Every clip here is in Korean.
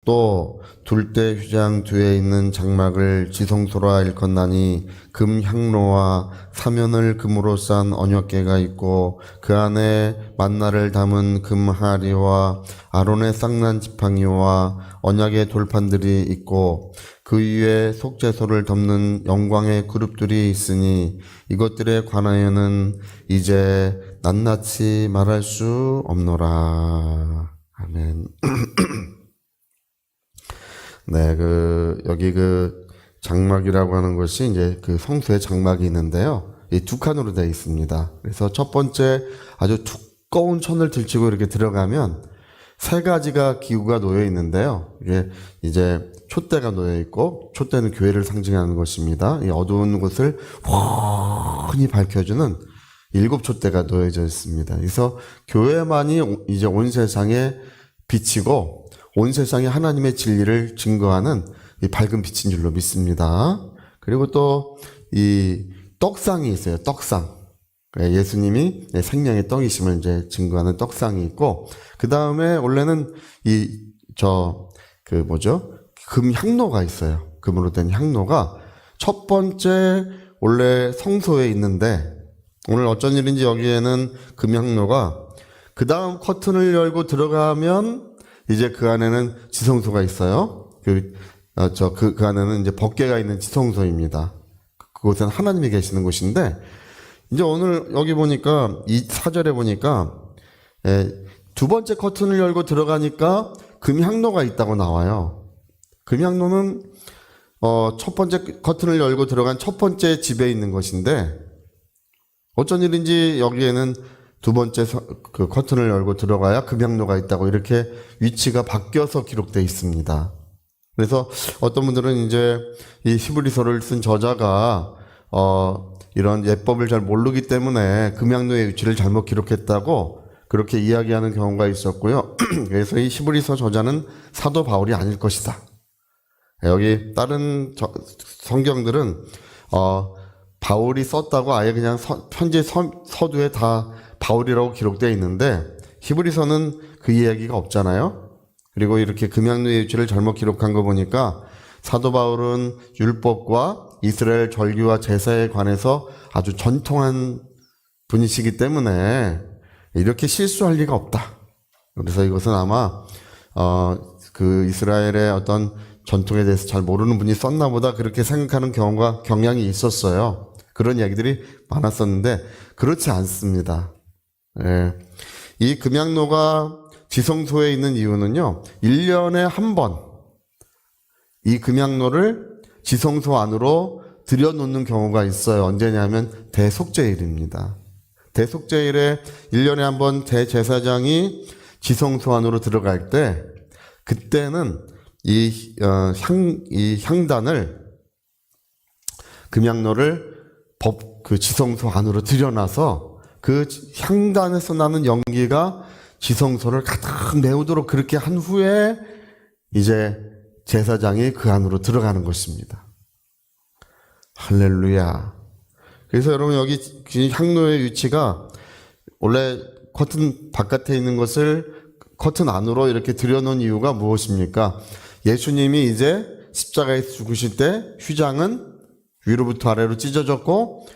또 둘대 휘장 뒤에 있는 장막을 지성소라 일컫나니 금 향로와 사면을 금으로 싼 언약궤가 있고 그 안에 만나를 담은 금 하리와 아론의 쌍난 지팡이와 언약의 돌판들이 있고 그 위에 속죄소를 덮는 영광의 그룹들이 있으니 이것들에 관하여는 이제 낱낱이 말할 수 없노라. 아멘. 네, 여기 장막이라고 하는 것이 이제 그 성소의 장막이 있는데요. 이 두 칸으로 되어 있습니다. 그래서 첫 번째 아주 두꺼운 천을 들치고 이렇게 들어가면 세 가지가 기구가 놓여 있는데요. 이게 이제 촛대가 놓여 있고, 촛대는 교회를 상징하는 것입니다. 이 어두운 곳을 훤히 밝혀주는 7 촛대가 놓여져 있습니다. 그래서 교회만이 이제 온 세상에 비치고, 온 세상에 하나님의 진리를 증거하는 이 밝은 빛인 줄로 믿습니다. 그리고 또 이 떡상이 있어요. 떡상. 예수님이 생명의 떡이심을 이제 증거하는 떡상이 있고, 그 다음에 원래는 금 향로가 있어요. 금으로 된 향로가 첫 번째 원래 성소에 있는데, 오늘 어쩐 일인지 여기에는 금 향로가 그 다음 커튼을 열고 들어가면 이제 그 안에는 지성소가 있어요. 그 안에는 이제 법궤가 있는 지성소입니다. 그곳은 하나님이 계시는 곳인데, 이제 오늘 여기 보니까, 이 4절에 보니까, 두 번째 커튼을 열고 들어가니까 금향로가 있다고 나와요. 금향로는, 첫 번째 커튼을 열고 들어간 첫 번째 집에 있는 것인데, 어쩐 일인지 여기에는 두 번째 그 커튼을 열고 들어가야 금향로가 있다고 이렇게 위치가 바뀌어서 기록되어 있습니다. 그래서 어떤 분들은 이제 이 히브리서를 쓴 저자가 이런 예법을 잘 모르기 때문에 금향로의 위치를 잘못 기록했다고 그렇게 이야기하는 경우가 있었고요. 그래서 이 히브리서 저자는 사도 바울이 아닐 것이다. 여기 다른 성경들은 바울이 썼다고 아예 그냥 편지 서두에 다 바울이라고 기록되어 있는데, 히브리서는 그 이야기가 없잖아요. 그리고 이렇게 금향로의 위치를 잘못 기록한 거 보니까 사도 바울은 율법과 이스라엘 절기와 제사에 관해서 아주 전통한 분이시기 때문에 이렇게 실수할 리가 없다. 그래서 이것은 아마 그 이스라엘의 어떤 전통에 대해서 잘 모르는 분이 썼나 보다 그렇게 생각하는 경향이 있었어요. 그런 이야기들이 많았었는데 그렇지 않습니다. 예. 이 금향로가 지성소에 있는 이유는요, 1년에 한 번 이 금향로를 지성소 안으로 들여놓는 경우가 있어요. 언제냐면 대속죄일입니다. 대속죄일에 1년에 한 번 대제사장이 지성소 안으로 들어갈 때, 그때는 이 향단을, 금향로를 그 지성소 안으로 들여놔서 그 향단에서 나는 연기가 지성소를 가득 메우도록 그렇게 한 후에 이제 제사장이 그 안으로 들어가는 것입니다. 할렐루야. 그래서 여러분 여기 향로의 위치가 원래 커튼 바깥에 있는 것을 커튼 안으로 이렇게 들여놓은 이유가 무엇입니까? 예수님이 이제 십자가에 죽으실 때 휘장은 위로부터 아래로 찢어졌고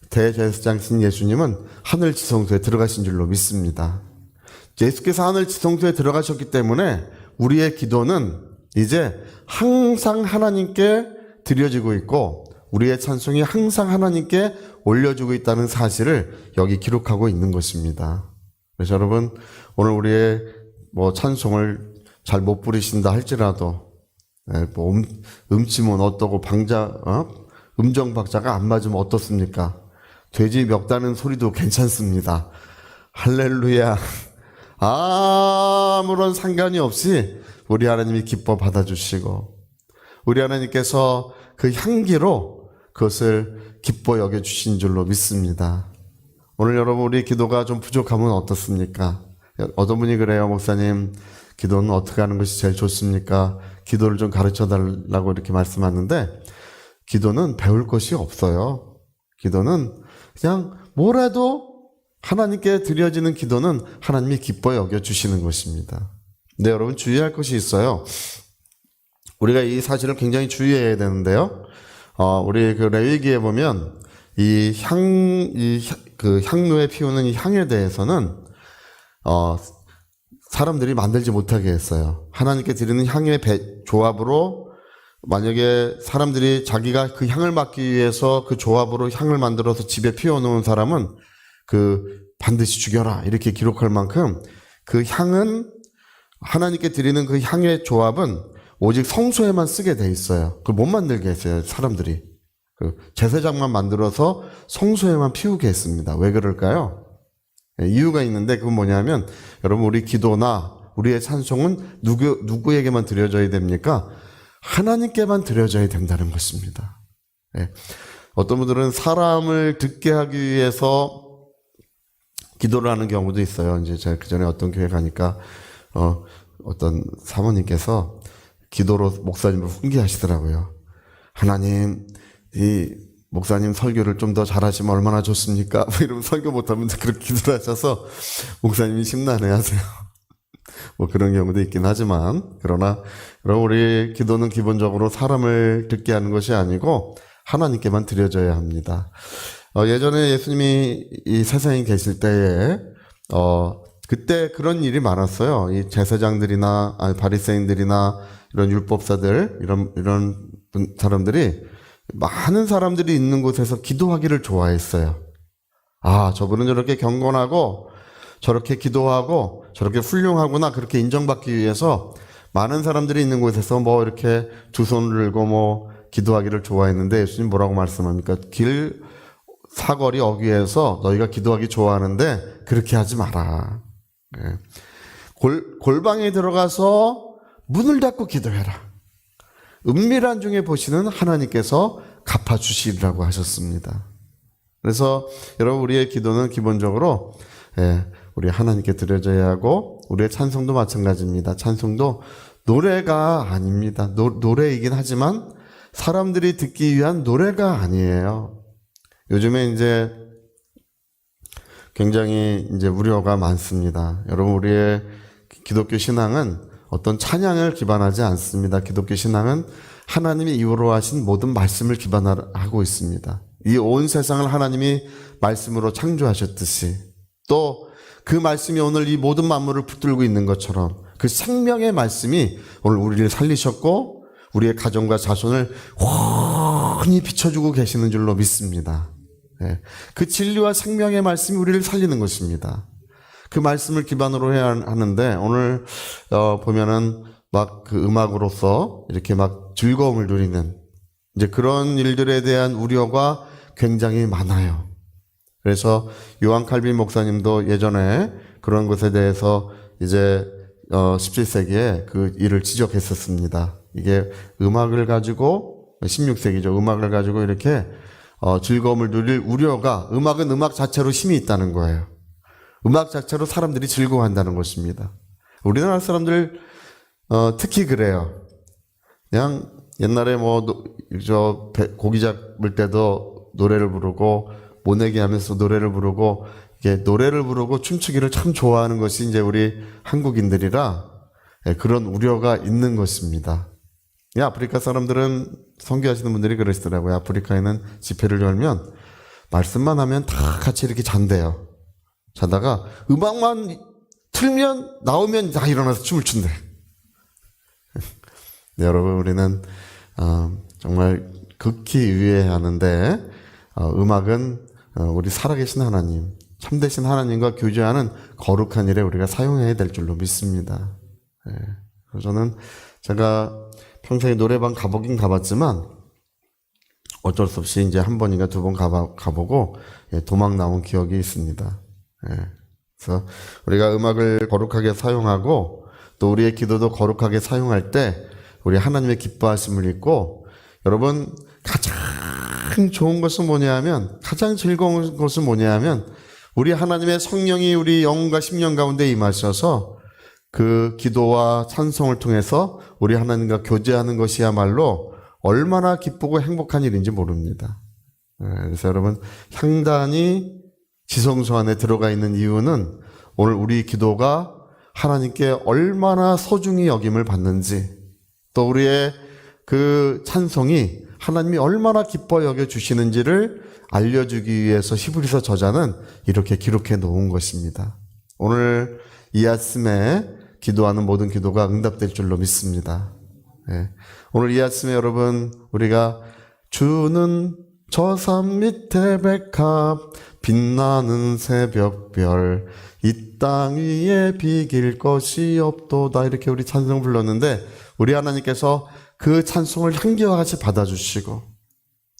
대제사장이신 예수님은 하늘 지성소에 들어가신 줄로 믿습니다. 예수께서 하늘 지성소에 들어가셨기 때문에 우리의 기도는 이제 항상 하나님께 드려지고 있고 우리의 찬송이 항상 하나님께 올려주고 있다는 사실을 여기 기록하고 있는 것입니다. 그래서 여러분 오늘 우리의 찬송을 잘 못 부르신다 할지라도 음치면 어떠고 음정 박자가 안 맞으면 어떻습니까? 돼지 멱다는 소리도 괜찮습니다. 할렐루야. 아무런 상관이 없이 우리 하나님이 기뻐 받아주시고 우리 하나님께서 그 향기로 그것을 기뻐 여겨주신 줄로 믿습니다. 오늘 여러분 우리 기도가 좀 부족하면 어떻습니까? 어떤 분이 그래요. 목사님 기도는 어떻게 하는 것이 제일 좋습니까? 기도를 좀 가르쳐 달라고 이렇게 말씀하는데, 기도는 배울 것이 없어요. 기도는 그냥 뭐라도 하나님께 드려지는 기도는 하나님이 기뻐 여겨주시는 것입니다. 근데 여러분 주의할 것이 있어요. 우리가 이 사실을 굉장히 주의해야 되는데요. 우리 그 레위기에 보면 그 향로에 피우는 이 향에 대해서는 사람들이 만들지 못하게 했어요. 하나님께 드리는 향의 조합으로 만약에 사람들이 자기가 그 향을 맡기 위해서 그 조합으로 향을 만들어서 집에 피워놓은 사람은 반드시 죽여라 이렇게 기록할 만큼 그 향은 하나님께 드리는 그 향의 조합은 오직 성소에만 쓰게 돼 있어요. 그걸 못 만들게 했어요. 사람들이. 제사장만 만들어서 성소에만 피우게 했습니다. 왜 그럴까요? 이유가 있는데 그건 뭐냐면 여러분 우리 기도나 우리의 찬송은 누구에게만 드려져야 됩니까? 하나님께만 드려져야 된다는 것입니다. 어떤 분들은 사람을 듣게 하기 위해서 기도를 하는 경우도 있어요. 이제 제가 그 전에 어떤 교회 가니까 어떤 사모님께서 기도로 목사님을 훈계하시더라고요. 하나님, 이 목사님 설교를 좀 더 잘하시면 얼마나 좋습니까? 이러면 설교 못하면 그렇게 기도를 하셔서 목사님이 심란해하세요. 뭐 그런 경우도 있긴 하지만 그러나 우리 기도는 기본적으로 사람을 듣게 하는 것이 아니고 하나님께만 드려져야 합니다. 예전에 예수님이 이 세상에 계실 때에 그때 그런 일이 많았어요. 이 제사장들이나 바리새인들이나 이런 율법사들 이런 사람들이 많은 사람들이 있는 곳에서 기도하기를 좋아했어요. 저분은 저렇게 경건하고 저렇게 기도하고 저렇게 훌륭하구나 그렇게 인정받기 위해서 많은 사람들이 있는 곳에서 뭐 이렇게 두 손을 들고 뭐 기도하기를 좋아했는데 예수님 뭐라고 말씀합니까? 길 사거리 어귀에서 너희가 기도하기 좋아하는데 그렇게 하지 마라. 골방에 들어가서 문을 닫고 기도해라. 은밀한 중에 보시는 하나님께서 갚아주시리라고 하셨습니다. 그래서 여러분 우리의 기도는 기본적으로 우리 하나님께 드려져야 하고 우리의 찬송도 마찬가지입니다. 찬송도 노래가 아닙니다. 노래이긴 하지만 사람들이 듣기 위한 노래가 아니에요. 요즘에 이제 굉장히 이제 우려가 많습니다. 여러분 우리의 기독교 신앙은 어떤 찬양을 기반하지 않습니다. 기독교 신앙은 하나님이 이유로 하신 모든 말씀을 기반하고 있습니다. 이 온 세상을 하나님이 말씀으로 창조하셨듯이 또 그 말씀이 오늘 이 모든 만물을 붙들고 있는 것처럼 그 생명의 말씀이 오늘 우리를 살리셨고 우리의 가정과 자손을 훤히 비춰주고 계시는 줄로 믿습니다. 그 진리와 생명의 말씀이 우리를 살리는 것입니다. 그 말씀을 기반으로 해야 하는데 오늘 보면은 막 그 음악으로서 이렇게 막 즐거움을 누리는 이제 그런 일들에 대한 우려가 굉장히 많아요. 그래서 요한 칼빈 목사님도 예전에 그런 것에 대해서 이제 17세기에 그 일을 지적했었습니다. 이게 음악을 가지고 16세기죠. 음악을 가지고 이렇게 즐거움을 누릴 우려가 음악은 음악 자체로 힘이 있다는 거예요. 음악 자체로 사람들이 즐거워한다는 것입니다. 우리나라 사람들 특히 그래요. 그냥 옛날에 고기 잡을 때도 노래를 부르고 모내기 하면서 노래를 부르고 이게 노래를 부르고 춤추기를 참 좋아하는 것이 이제 우리 한국인들이라 그런 우려가 있는 것입니다. 아프리카 사람들은 선교하시는 분들이 그러시더라고요. 아프리카에는 집회를 열면 말씀만 하면 다 같이 이렇게 잔대요. 자다가 음악만 틀면 나오면 다 일어나서 춤을 춘대. 네, 여러분 우리는 정말 극히 유의해야 하는데 음악은 우리 살아계신 하나님, 참되신 하나님과 교제하는 거룩한 일에 우리가 사용해야 될 줄로 믿습니다. 그래서 저는 제가 평생에 노래방 가보긴 가봤지만 어쩔 수 없이 이제 한 번인가 두 번 가보고 도망 나온 기억이 있습니다. 그래서 우리가 음악을 거룩하게 사용하고 또 우리의 기도도 거룩하게 사용할 때 우리 하나님의 기뻐하심을 잊고 여러분 가장 좋은 것은 뭐냐하면 가장 즐거운 것은 뭐냐하면 우리 하나님의 성령이 우리 영혼과 심령 가운데 임하셔서 그 기도와 찬송을 통해서 우리 하나님과 교제하는 것이야말로 얼마나 기쁘고 행복한 일인지 모릅니다. 그래서 여러분 향단이 지성소 안에 들어가 있는 이유는 오늘 우리 기도가 하나님께 얼마나 소중히 여김을 받는지 또 우리의 그 찬송이 하나님이 얼마나 기뻐 여겨주시는지를 알려주기 위해서 히브리서 저자는 이렇게 기록해 놓은 것입니다. 오늘 이 아침에 기도하는 모든 기도가 응답될 줄로 믿습니다. 예. 오늘 이 아침에 여러분, 우리가 주는 저 산 밑에 백합 빛나는 새벽별 이 땅 위에 비길 것이 없도다, 이렇게 우리 찬송 불렀는데, 우리 하나님께서 그 찬송을 향기와 같이 받아주시고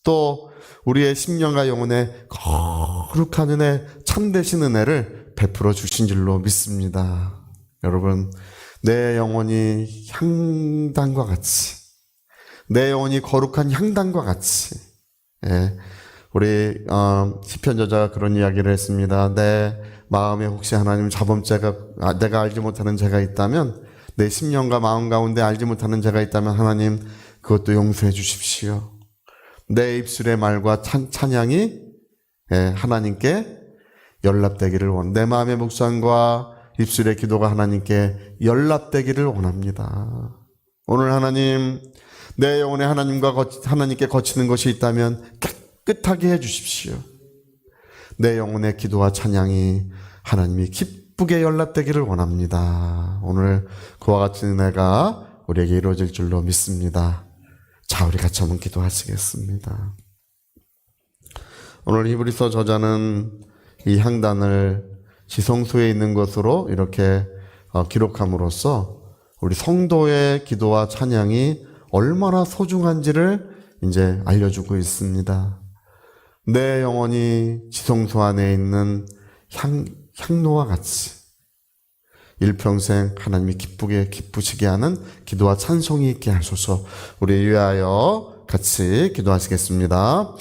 또 우리의 심령과 영혼에 거룩한 은혜, 참되신 은혜를 베풀어 주신 줄로 믿습니다. 여러분, 내 영혼이 향단과 같이, 내 영혼이 거룩한 향단과 같이, 예, 우리 시편 저자가 그런 이야기를 했습니다. 내 마음에 혹시 하나님 자범죄가, 내가 알지 못하는 죄가 있다면, 내 심령과 마음 가운데 알지 못하는 죄가 있다면 하나님 그것도 용서해 주십시오. 내 입술의 말과 찬양이 하나님께 연락되기를 내 마음의 묵상과 입술의 기도가 하나님께 연락되기를 원합니다. 오늘 하나님, 내 영혼에 하나님께 거치는 것이 있다면 깨끗하게 해 주십시오. 내 영혼의 기도와 찬양이 하나님이 기쁘게 연락되기를 원합니다. 오늘 그와 같은 은혜가 우리에게 이루어질 줄로 믿습니다. 자, 우리 같이 한번 기도하시겠습니다. 오늘 히브리서 저자는 이 향단을 지성소에 있는 것으로 이렇게 기록함으로써 우리 성도의 기도와 찬양이 얼마나 소중한지를 이제 알려주고 있습니다. 내 영혼이 지성소 안에 있는 향로와 같이 일평생 하나님이 기쁘시게 하는 기도와 찬송이 있게 하소서. 우리 위하여 같이 기도하시겠습니다.